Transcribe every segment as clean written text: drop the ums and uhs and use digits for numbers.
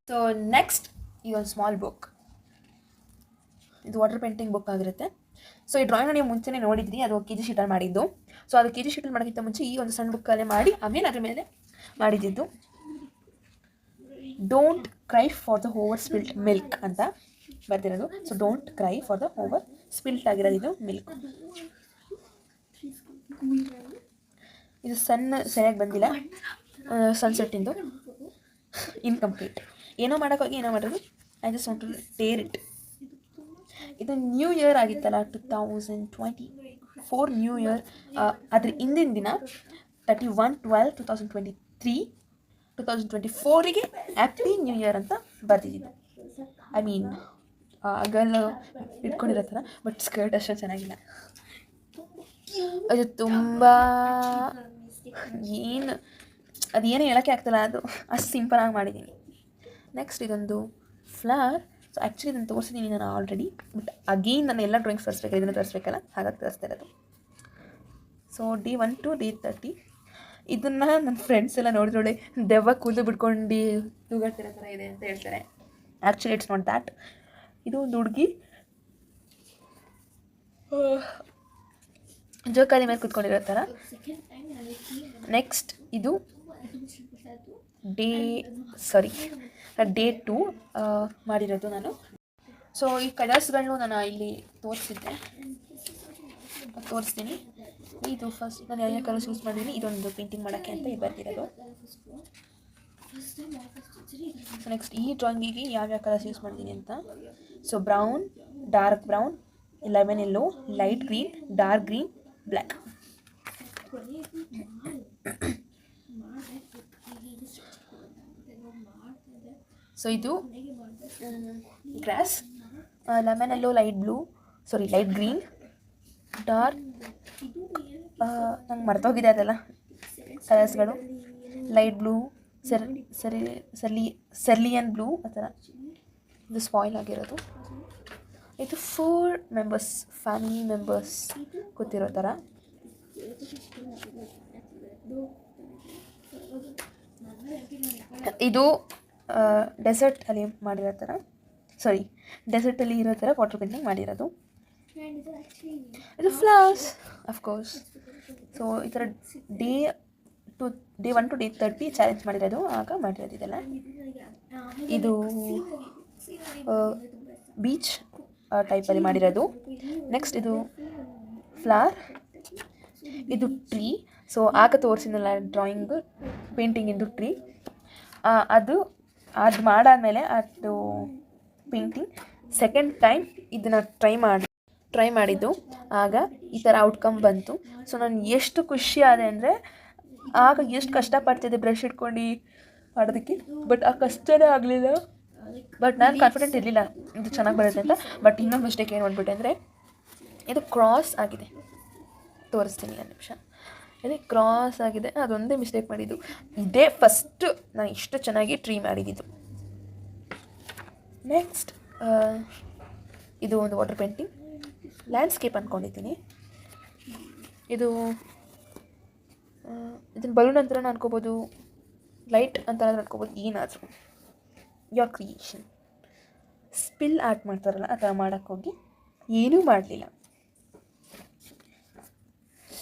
So next ಇದೊಂದು small book, ಇದು water painting book ಆಗಿರುತ್ತೆ. ಸೊ ಈ ಡ್ರಾಯಿಂಗ್ನ ನೀವು ಮುಂಚೆನೇ ನೋಡಿದ್ರಿ, ಅದು ಕೆ ಜಿ ಶೀಟಲ್ಲಿ ಮಾಡಿದ್ದು. ಸೊ ಅದು ಕೆ ಜಿ ಶೀಟಲ್ಲಿ ಮಾಡೋಕ್ಕಿಂತ ಮುಂಚೆ ಈ ಒಂದು ಸಣ್ಣ ಬುಕ್ಕಲ್ಲೇ ಮಾಡಿ ಆಮೇಲೆ ಅದ್ರ ಮೇಲೆ ಮಾಡಿದ್ದು. Don't cry for the over spilt milk ಅಂತ ಬರ್ತಿರೋದು. So don't cry for the over spilt ಆಗಿರೋದು ಇದು ಮಿಲ್ಕ್. ಇದು ಸರಿಯಾಗಿ ಬಂದಿಲ್ಲ, ಸನ್ಸೆಟ್ಟಿಂದು ಇನ್ಕಂಪ್ಲೀಟ್. ಏನೋ ಮಾಡೋಕ್ಕೋಗಿ ಏನೋ ಮಾಡೋದು. I just want to tear it. ಇದು ನ್ಯೂ ಇಯರ್ ಆಗಿತ್ತಲ್ಲ, 2024 ನ್ಯೂ ಇಯರ್. ಅದ್ರ ಹಿಂದಿನ ದಿನ 31/12/2023 2024ಗೆ ಹ್ಯಾಪಿ ನ್ಯೂ ಇಯರ್ ಅಂತ ಬರ್ತಿದ್ದು. ಐ ಮೀನ್ ಗರ್ಲ್ ಇಟ್ಕೊಂಡಿರೋ ಥರ, ಬಟ್ ಸ್ಕರ್ಟ್ ಅಷ್ಟೇ ಚೆನ್ನಾಗಿಲ್ಲ. ಅದು ತುಂಬ ಅದೇನು ಹೇಳೋಕ್ಕೆ ಆಗ್ತಿಲ್ಲ, ಅದು ಅಷ್ಟು ಸಿಂಪಲಾಗಿ ಮಾಡಿದ್ದೀನಿ. ನೆಕ್ಸ್ಟ್ ಇದೊಂದು ಫ್ಲವರ್. ಸೊ ಆ್ಯಕ್ಚುಲಿ ಇದನ್ನು ತೋರಿಸಿದ್ದೀನಿ ನಾನು ಆಲ್ರೆಡಿ, ಬಟ್ ಅಗೇನ್ ನಾನು ಎಲ್ಲ ಡ್ರಾಯಿಂಗ್ಸ್ ತೋರಿಸ್ಬೇಕು, ಇದನ್ನು ತೋರಿಸ್ಬೇಕಲ್ಲ, ಹಾಗಾಗಿ ತೋರಿಸ್ತಾ ಇರೋದು. ಸೊ Day 1 to Day 30 ಇದನ್ನು ನನ್ನ ಫ್ರೆಂಡ್ಸ್ ಎಲ್ಲ ನೋಡಿದ್ರೊಳ್ಳೆ ದೆವ್ವ ಕೂದಲು ಬಿಟ್ಕೊಂಡು ತೂಗಾಡ್ತಿರೋ ಥರ ಇದೆ ಅಂತ ಹೇಳ್ತಾರೆ. Actually it's not that. ಇದು ಒಂದು ಹುಡುಗಿ ಜೋಕಾಲಿ ಮೇಲೆ ಕೂತ್ಕೊಂಡಿರೋ ಥರ. ನೆಕ್ಸ್ಟ್ ಇದು Day 2 ಮಾಡಿರೋದು ನಾನು. ಸೊ ಈ ಕಲರ್ಸ್ಗಳನ್ನು ನಾನು ಇಲ್ಲಿ ತೋರಿಸ್ತೀನಿ. ಇದು ಫಸ್ಟ್ ನಾನು ಯಾವ ಕಲರ್ಸ್ ಯೂಸ್ ಮಾಡಿದ್ದೀನಿ, ಇದೊಂದು ಪೇಂಟಿಂಗ್ ಮಾಡೋಕ್ಕೆ ಅಂತ ಇದು ಬರ್ತಿರೋದು. ಸೊ ನೆಕ್ಸ್ಟ್ ಈ ಡ್ರಾಯಿಂಗಿಗೆ ಯಾವ್ಯಾವ ಕಲರ್ಸ್ ಯೂಸ್ ಮಾಡಿದ್ದೀನಿ ಅಂತ. So brown, dark brown, lemon yellow, light green, dark green, black. So ಇದು grass, lemon yellow, light green, dark ನಂಗೆ ಮರ್ತೋಗಿದೆ ಅದೆಲ್ಲ ಕಲರ್ಸ್ಗಳು, ಲೈಟ್ ಬ್ಲೂ, ಸೆರ್ಲಿಯನ್ ಬ್ಲೂ ಆ ಥರ. ಇದು ಸ್ಪಾಯ್ಲ್ ಆಗಿರೋದು. ಇದು 4 ಮೆಂಬರ್ಸ್, ಫ್ಯಾಮಿಲಿ ಮೆಂಬರ್ಸ್ ಕೂತಿರೋ ಥರ. ಇದು ಡೆಸರ್ಟಲ್ಲಿ ಮಾಡಿರೋ ಥರ, ಡೆಸರ್ಟಲ್ಲಿ ಇರೋ ಥರ ವಾಟರ್ ಪೇಂಟಿಂಗ್ ಮಾಡಿರೋದು. ಇದು ಫ್ಲವರ್ಸ್ ಅಫ್ಕೋರ್ಸ್. ಸೊ ಈ ಥರ Day 1 to Day 30 ಚಾಲೆಂಜ್ ಮಾಡಿರೋದು, ಆಗ ಮಾಡಿರೋದು ಇದೆಲ್ಲ. ಇದು ಬೀಚ್ ಟೈಪಲ್ಲಿ ಮಾಡಿರೋದು. ನೆಕ್ಸ್ಟ್ ಇದು ಫ್ಲವರ್, ಇದು ಟ್ರೀ. ಸೊ ಆಗ ತೋರಿಸಿದ್ನಲ್ಲ ಡ್ರಾಯಿಂಗ್ ಪೇಂಟಿಂಗಿಂದು ಟ್ರೀ, ಅದು ಮಾಡಾದಮೇಲೆ ಅದು ಪೇಂಟಿಂಗ್ ಸೆಕೆಂಡ್ ಟೈಮ್ ಇದನ್ನು ಟ್ರೈ ಮಾಡಿದ್ದು, ಆಗ ಈ ಥರ ಔಟ್ಕಮ್ ಬಂತು. ಸೊ ನಾನು ಎಷ್ಟು ಖುಷಿ ಆದೆ ಅಂದರೆ, ಆಗ ಎಷ್ಟು ಕಷ್ಟಪಡ್ತಿದ್ದೆ ಬ್ರಷ್ ಇಟ್ಕೊಂಡು ಮಾಡೋದಕ್ಕೆ, ಬಟ್ ಆ ಕಷ್ಟನೇ ಆಗಲಿಲ್ಲ. ಬಟ್ ನಾನು ಕಾನ್ಫಿಡೆಂಟ್ ಇರಲಿಲ್ಲ ಇದು ಚೆನ್ನಾಗಿ ಬರುತ್ತೆ ಅಂತ. ಬಟ್ ಇನ್ನೊಂದು ಮಿಸ್ಟೇಕ್ ಏನು ಮಾಡ್ಬಿಟ್ಟೆ ಅಂದರೆ, ಇದು ಕ್ರಾಸ್ ಆಗಿದೆ. ತೋರಿಸ್ತೀನಿ ಒಂದು ನಿಮಿಷ. ಇದು ಕ್ರಾಸ್ ಆಗಿದೆ, ಅದೊಂದೇ ಮಿಸ್ಟೇಕ್ ಮಾಡಿದ್ದು. ಇದೇ ಫಸ್ಟು ನಾನು ಇಷ್ಟು ಚೆನ್ನಾಗಿ ಟ್ರೀ ಮಾಡಿದ್ದು. ನೆಕ್ಸ್ಟ್ ಇದು ಒಂದು ವಾಟರ್ ಪೇಂಟಿಂಗ್, ಲ್ಯಾಂಡ್ಸ್ಕೇಪ್ ಅಂದ್ಕೊಂಡಿದ್ದೀನಿ. ಇದನ್ನು ಬಲೂನ್ ಅಂತ ಅನ್ಕೋಬೋದು, ಲೈಟ್ ಅಂತ ಅನ್ಕೋಬೋದು, ಏನಾದರೂ ಯೋರ್ ಕ್ರಿಯೇಷನ್. ಸ್ಪಿಲ್ ಆರ್ಟ್ ಮಾಡ್ತಾರಲ್ಲ ಆ ಥರ ಮಾಡೋಕ್ಕೋಗಿ ಏನೂ ಮಾಡಲಿಲ್ಲ.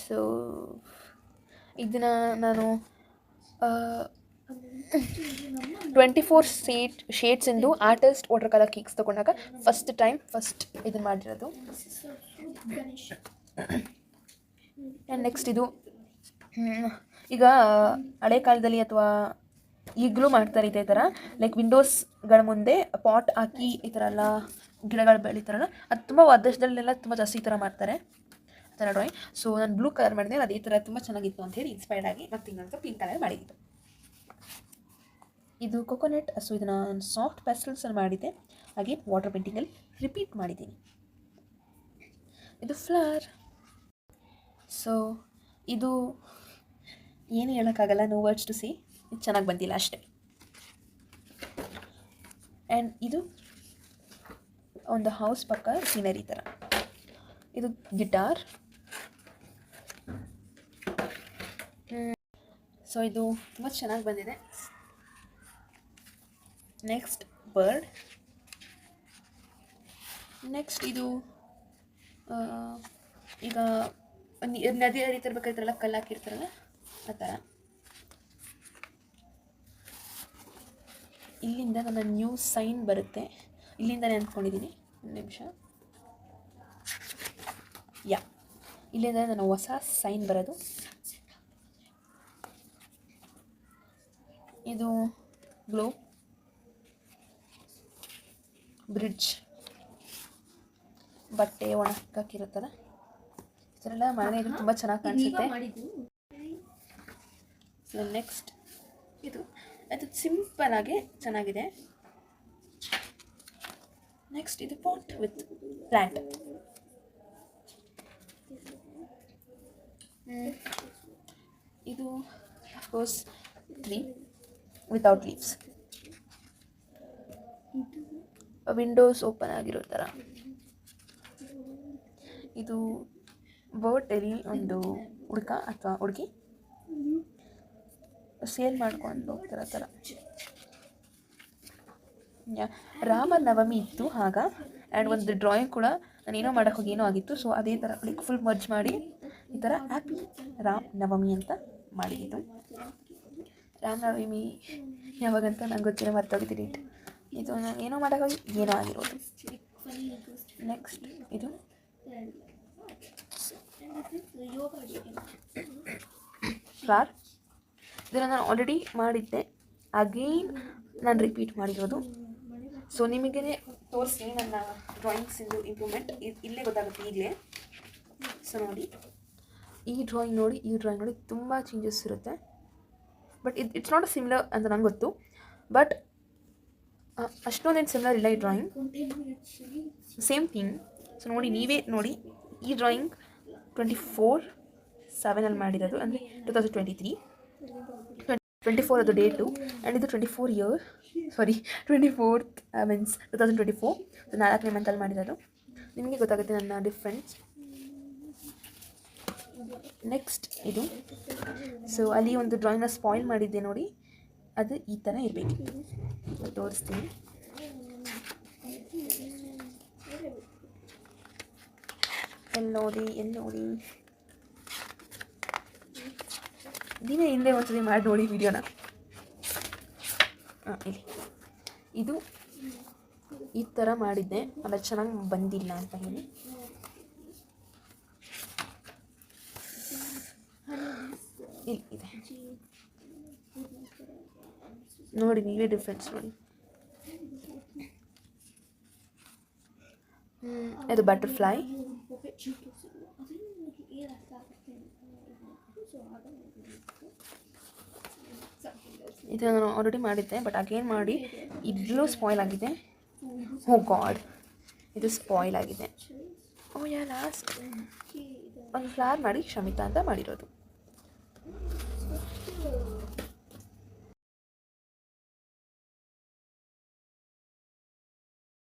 ಸೊ ಇದನ್ನು ನಾನು 24 ಶೇಡ್ಸಿಂದು ಆರ್ಟಿಸ್ಟ್ ವಾಟರ್ ಕಲರ್ ಕೇಕ್ಸ್ ತೊಗೊಂಡಾಗ ಫಸ್ಟ್ ಇದನ್ನು ಮಾಡಿರೋದು. ಆ್ಯಂಡ್ ನೆಕ್ಸ್ಟ್ ಇದು ಈಗ ಹಳೆ ಕಾಲದಲ್ಲಿ ಅಥವಾ ಈಗಲೂ ಮಾಡ್ತಾರೆ ಇದೇ ಥರ, ಲೈಕ್ ವಿಂಡೋಸ್ಗಳ ಮುಂದೆ ಪಾಟ್ ಹಾಕಿ ಈ ಥರ ಎಲ್ಲ ಗಿಡಗಳು ಬೆಳೀತಾರಲ್ಲ, ಅದು ತುಂಬ ದೇಶದಲ್ಲೆಲ್ಲ ತುಂಬ ಜಾಸ್ತಿ ಈ ಥರ ಮಾಡ್ತಾರೆ ಆ ಥರ ಡ್ರಾಯಿಂಗ್. ಸೊ ನಾನು ಬ್ಲೂ ಕಲರ್ ಮಾಡಿದೆ, ಅದೇ ಥರ ತುಂಬ ಚೆನ್ನಾಗಿತ್ತು ಅಂತ ಹೇಳಿ ಇನ್ಸ್ಪೈರ್ಡ್ ಆಗಿ ಮತ್ತು ಇನ್ನೊಂದು ಪಿಂಕ್ ಕಲರ್ ಮಾಡಿದ್ದು. ಇದು ಕೊಕೊನಟ್. ಸೊ ಇದನ್ನು ನಾನು ಸಾಫ್ಟ್ ಪ್ಯಾಸ್ಟಲ್ಸಲ್ಲಿ ಮಾಡಿದ್ದೆ, ಹಾಗೆ ವಾಟರ್ ಪೇಂಟಿಂಗಲ್ಲಿ ರಿಪೀಟ್ ಮಾಡಿದ್ದೀನಿ. ಇದು ಫ್ಲವರ್. ಸೊ ಇದು ಏನು ಹೇಳೋಕ್ಕಾಗಲ್ಲ, ನೋ ವರ್ಡ್ಸ್ ಟು ಸಿ. ಇದು ಚೆನ್ನಾಗಿ ಬಂದಿಲ್ಲ ಅಷ್ಟೇ. ಆ್ಯಂಡ್ ಇದು ಒಂದು ಹೌಸ್ ಪಕ್ಕ ಸೀನರಿ ಥರ. ಇದು ಗಿಟಾರ್. ಸೊ ಇದು ತುಂಬ ಚೆನ್ನಾಗಿ ಬಂದಿದೆ. Next bird. ನೆಕ್ಸ್ಟ್ ಇದು ಈಗ ನದಿ ಹರಿತಿರ್ಬೇಕಾಯ್ತಾರಲ್ಲ, ಕಲ್ಲು ಹಾಕಿರ್ತಾರಲ್ಲ ಆ ಥರ. ಇಲ್ಲಿಂದ ನನ್ನ ನ್ಯೂ ಸೈನ್ ಬರುತ್ತೆ. ಇಲ್ಲಿಂದನೇ ಅಂದ್ಕೊಂಡಿದ್ದೀನಿ. ಒಂದು ನಿಮಿಷ. ಇಲ್ಲಿಂದ ನನ್ನ ಹೊಸ ಸೈನ್ ಬರೋದು. ಇದು ಗ್ಲೋಬ್ ಬ್ರಿಡ್ಜ್, ಬಟ್ಟೆ ಒಣಗಾಕಿರುತ್ತಲ್ಲ ಈ ಥರ ಎಲ್ಲ ಮನೆ ಇದು ತುಂಬ ಚೆನ್ನಾಗಿ ಕಾಣಿಸುತ್ತೆ. ಸೊ ನೆಕ್ಸ್ಟ್ ಅದು ಸಿಂಪಲ್ ಆಗಿ ಚೆನ್ನಾಗಿದೆ. ನೆಕ್ಸ್ಟ್ ಇದು ಪಾಟ್ ವಿತ್ ಪ್ಲ್ಯಾಂಟ್. ಇದು of course tree without leaves. Windows open ಆಗಿರೋ ಥರ. ಇದು ಬೋಟಲ್ಲಿ ಒಂದು ಹುಡುಗ ಅಥವಾ ಹುಡುಗಿ ಸೇಲ್ ಮಾಡ್ಕೊಂಡು ಹೋಗ್ತಿರೋ ಥರ. ರಾಮನವಮಿ ಇತ್ತು ಆಗ, ಆ್ಯಂಡ್ ಒಂದು ಡ್ರಾಯಿಂಗ್ ಕೂಡ ನಾನು ಏನೋ ಮಾಡೋಕ್ಕೆ ಹೋಗಿ ಏನೋ ಆಗಿತ್ತು. ಸೊ ಅದೇ ಥರ ಲೈಕ್ ಫುಲ್ ಮರ್ಜ್ ಮಾಡಿ ಈ ಥರ ಹ್ಯಾಪಿ ರಾಮನವಮಿ ಅಂತ ಮಾಡಿದ್ದು. ರಾಮನವಮಿ ಯಾವಾಗಂತ ನಂಗೆ ಗೊತ್ತಿಲ್ಲ, ಮರ್ತೋಗಿದ್ದೀನಿ. ಇದು ನಾನು ಏನೋ ಮಾಡೋಕ್ಕೋಗಿ ಏನೋ ಆಗಿರೋದು. ನೆಕ್ಸ್ಟ್ ಇದು ಫ್ಲವರ್. ಇದನ್ನು ನಾನು ಆಲ್ರೆಡಿ ಮಾಡಿದ್ದೆ, ಅಗೇನ್ ನಾನು ರಿಪೀಟ್ ಮಾಡಿರೋದು. ಸೊ ನಿಮಗೇ ತೋರಿಸ್ತೀನಿ ನನ್ನ ಡ್ರಾಯಿಂಗ್ಸಿಂದು ಇಂಪ್ರೂವ್ಮೆಂಟ್ ಇಲ್ಲೇ ಗೊತ್ತಾಗುತ್ತೆ ಈಗಲೇ. ಸೊ ನೋಡಿ, ಈ ಡ್ರಾಯಿಂಗ್ ನೋಡಿ ತುಂಬ ಚೇಂಜಸ್ ಇರುತ್ತೆ. ಬಟ್ ಇಟ್ಸ್ ನಾಟ್ ಸಿಮಿಲರ್ ಅಂತ ನಂಗೆ ಗೊತ್ತು, ಬಟ್ ಅಷ್ಟೊಂದೇನು ಸಿಮಿಲರ್ ಇಲ್ಲ ಈ ಡ್ರಾಯಿಂಗ್, ಸೇಮ್ ಥಿಂಗ್. ಸೊ ನೋಡಿ, ನೀವೇ ನೋಡಿ, ಈ ಡ್ರಾಯಿಂಗ್ 24/7 ಮಾಡಿರೋದು, ಅಂದರೆ 2023. 24 ಅದು ಡೇಟು, ಆ್ಯಂಡ್ ಇದು 24th ಮೀನ್ಸ್ 2024. 4ನೇ ಮಂತಲ್ಲಿ ಮಾಡಿರೋದು. ನಿಮಗೆ ಗೊತ್ತಾಗುತ್ತೆ ನನ್ನ ಡಿಫ್ರೆನ್ಸ್. ನೆಕ್ಸ್ಟ್ ಇದು, ಸೊ ಅಲ್ಲಿ ಒಂದು ಡ್ರಾಯಿಂಗ್ನ ಸ್ಪಾಯ್ಲ್ ಮಾಡಿದ್ದೆ ನೋಡಿ, ಅದು ಈ ಥರ ಇರಬೇಕು. ತೋರಿಸ್ತೀನಿ. ಎಲ್ಲಿ ನೋಡಿ ದಿನ ಹಿಂದೆ ಒಂದ್ಸತಿ ಮಾಡಿ ನೋಡಿ ವಿಡಿಯೋನ. ಇಲ್ಲಿ ಇದು ಈ ಥರ ಮಾಡಿದ್ದೆ, ಆಮೇಲೆ ಚೆನ್ನಾಗಿ ಬಂದಿಲ್ಲ ಅಂತ ಹೇಳಿ. ಇಲ್ಲಿ ಇದೆ ನೋಡಿ, ನೀವೇ ಡಿಫ್ರೆನ್ಸ್ ನೋಡಿ. ಇದು ಬಟರ್ಫ್ಲೈ. ಇದು ನಾನು ಆಲ್ರೆಡಿ ಮಾಡಿದ್ದೆ, ಬಟ್ ಅಗೇನ್ ಮಾಡಿ ಇಲ್ಲೂ ಸ್ಪಾಯ್ಲ್ ಆಗಿದೆ. ಓ ಗಾಡ್, ಇದು ಸ್ಪಾಯ್ಲ್ ಆಗಿದೆ. ಲಾಸ್ಟ್ ಒಂದು ಫ್ಲವರ್ ಮಾಡಿ ಶಮಿತಾ ಅಂತ ಮಾಡಿರೋದು.